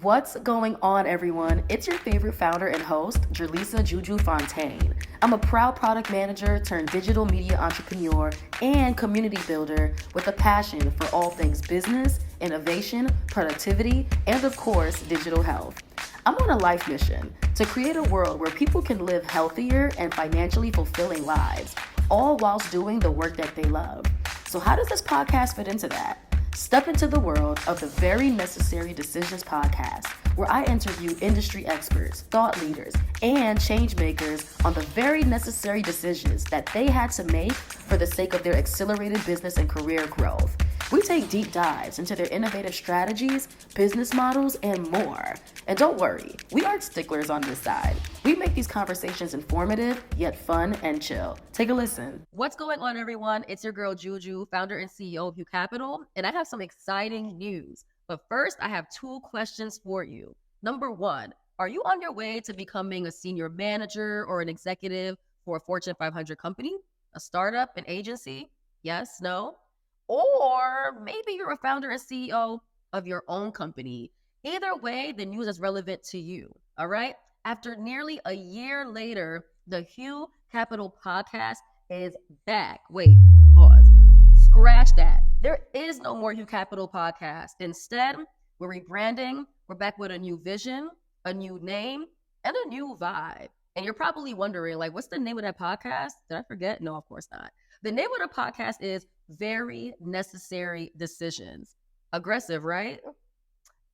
What's going on, everyone? It's your favorite founder and host, Jerlisa Juju Fontaine. I'm a proud product manager turned digital media entrepreneur and community builder with a passion for all things business, innovation, productivity, and of course, digital health. I'm on a life mission to create a world where people can live healthier and financially fulfilling lives, all whilst doing the work that they love. So, how does this podcast fit into that? Step into the world of the Very Necessary Decisions podcast, where I interview industry experts, thought leaders, and change makers on the very necessary decisions that they had to make for the sake of their accelerated business and career growth. We take deep dives into their innovative strategies, business models, and more. And don't worry, we aren't sticklers on this side. We make these conversations informative, yet fun and chill. Take a listen. What's going on, everyone? It's your girl, Juju, founder and CEO of HuCapital, and I have some exciting news. But first, I have two questions for you. Number one, are you on your way to becoming a senior manager or an executive for a Fortune 500 company, a startup, an agency? Yes, no? Or maybe you're a founder and CEO of your own company. Either way, the news is relevant to you, all right? After nearly a year later, the HuCapital podcast is back. Wait, pause. Scratch that. There is no more HuCapital podcast. Instead, we're rebranding. We're back with a new vision, a new name, and a new vibe. And you're probably wondering, like, what's the name of that podcast? Did I forget? No, of course not. The name of the podcast is Very Necessary Decisions. Aggressive, right?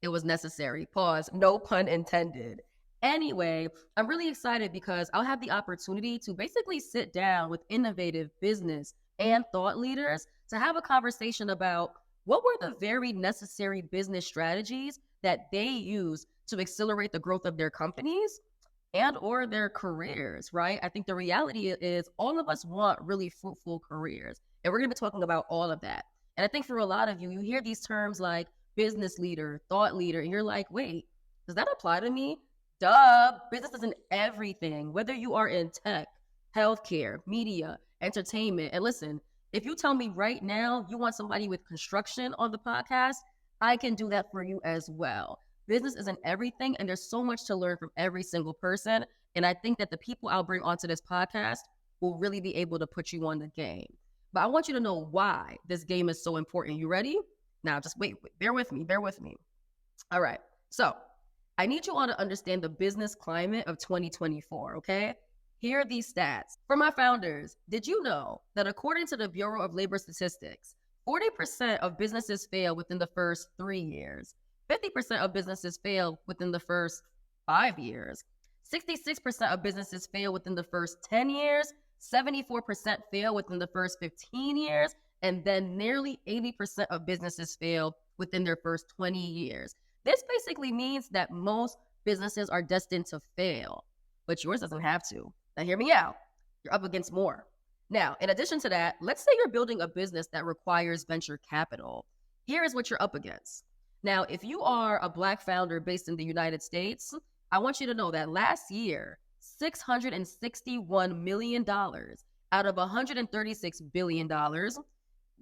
It was necessary. Pause. No pun intended. Anyway, I'm really excited because I'll have the opportunity to basically sit down with innovative business and thought leaders to have a conversation about what were the very necessary business strategies that they use to accelerate the growth of their companies and or their careers, right? I think the reality is all of us want really fruitful careers. And we're going to be talking about all of that. And I think for a lot of you, you hear these terms like business leader, thought leader, and you're like, wait, does that apply to me? Duh, business is in everything, whether you are in tech, healthcare, media, entertainment. And listen, if you tell me right now you want somebody with construction on the podcast, I can do that for you as well. Business is in everything, and there's so much to learn from every single person. And I think that the people I'll bring onto this podcast will really be able to put you on the game. But I want you to know why this game is so important. You ready? Now, just wait, bear with me. All right. So I need you all to understand the business climate of 2024, okay? Here are these stats. For my founders, did you know that according to the Bureau of Labor Statistics, 40% of businesses fail within the first 3 years? 50% of businesses fail within the first 5 years. 66% of businesses fail within the first 10 years. 74% fail within the first 15 years. And then nearly 80% of businesses fail within their first 20 years. This basically means that most businesses are destined to fail, but yours doesn't have to. Now, hear me out. You're up against more. Now, in addition to that, let's say you're building a business that requires venture capital. Here is what you're up against. Now, if you are a Black founder based in the United States, I want you to know that last year, $661 million out of $136 billion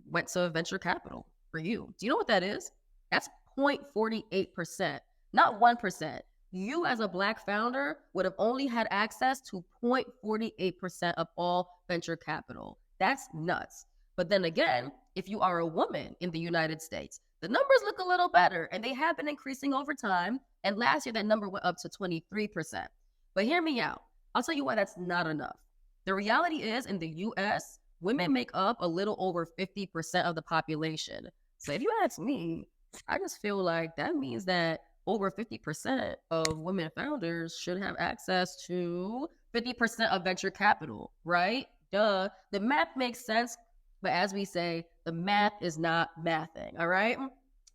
went to venture capital for you. Do you know what that is? That's 0.48%, not 1%. You as a Black founder would have only had access to 0.48% of all venture capital. That's nuts. But then again, if you are a woman in the United States, the numbers look a little better, and they have been increasing over time. And last year, that number went up to 23%. But hear me out. I'll tell you why that's not enough. The reality is, in the U.S., women make up a little over 50% of the population. So if you ask me, I just feel like that means that over 50% of women founders should have access to 50% of venture capital, right? Duh. The math makes sense. But as we say, the math is not mathing, all right?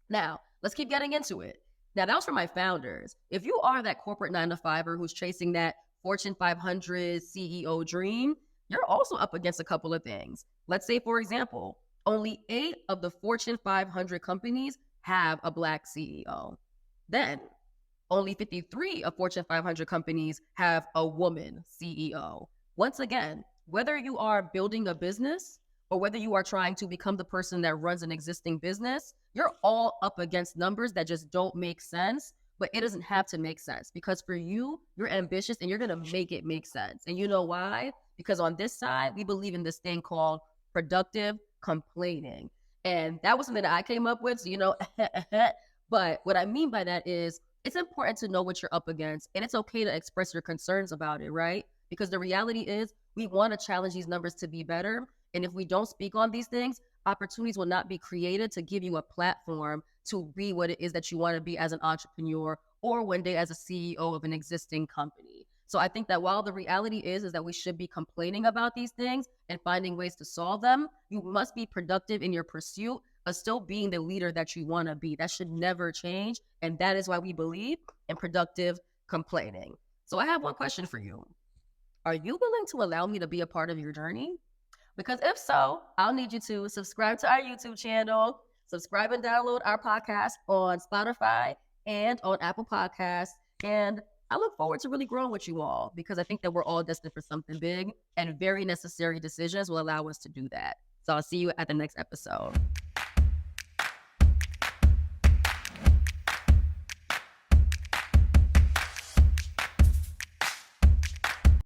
Now, let's keep getting into it. Now, that was for my founders. If you are that corporate 9-to-5er who's chasing that Fortune 500 CEO dream, you're also up against a couple of things. Let's say, for example, only 8 of the Fortune 500 companies have a Black CEO. Then, only 53 of Fortune 500 companies have a woman CEO. Once again, whether you are building a business or whether you are trying to become the person that runs an existing business, you're all up against numbers that just don't make sense but it doesn't have to make sense, because for you, you're ambitious and you're going to make it make sense. And you know why? Because on this side, we believe in this thing called productive complaining. And that was something that I came up with. So, but what I mean by that is it's important to know what you're up against, and it's okay to express your concerns about it, right? Because the reality is we want to challenge these numbers to be better. And if we don't speak on these things, opportunities will not be created to give you a platform to be what it is that you want to be as an entrepreneur, or one day as a CEO of an existing company. So I think that while the reality is that we should be complaining about these things and finding ways to solve them, you must be productive in your pursuit of still being the leader that you want to be. That should never change. And that is why we believe in productive complaining. So I have one question for you. Are you willing to allow me to be a part of your journey? Because if so, I'll need you to subscribe to our YouTube channel, subscribe and download our podcast on Spotify and on Apple Podcasts. And I look forward to really growing with you all, because I think that we're all destined for something big, and very necessary decisions will allow us to do that. So I'll see you at the next episode.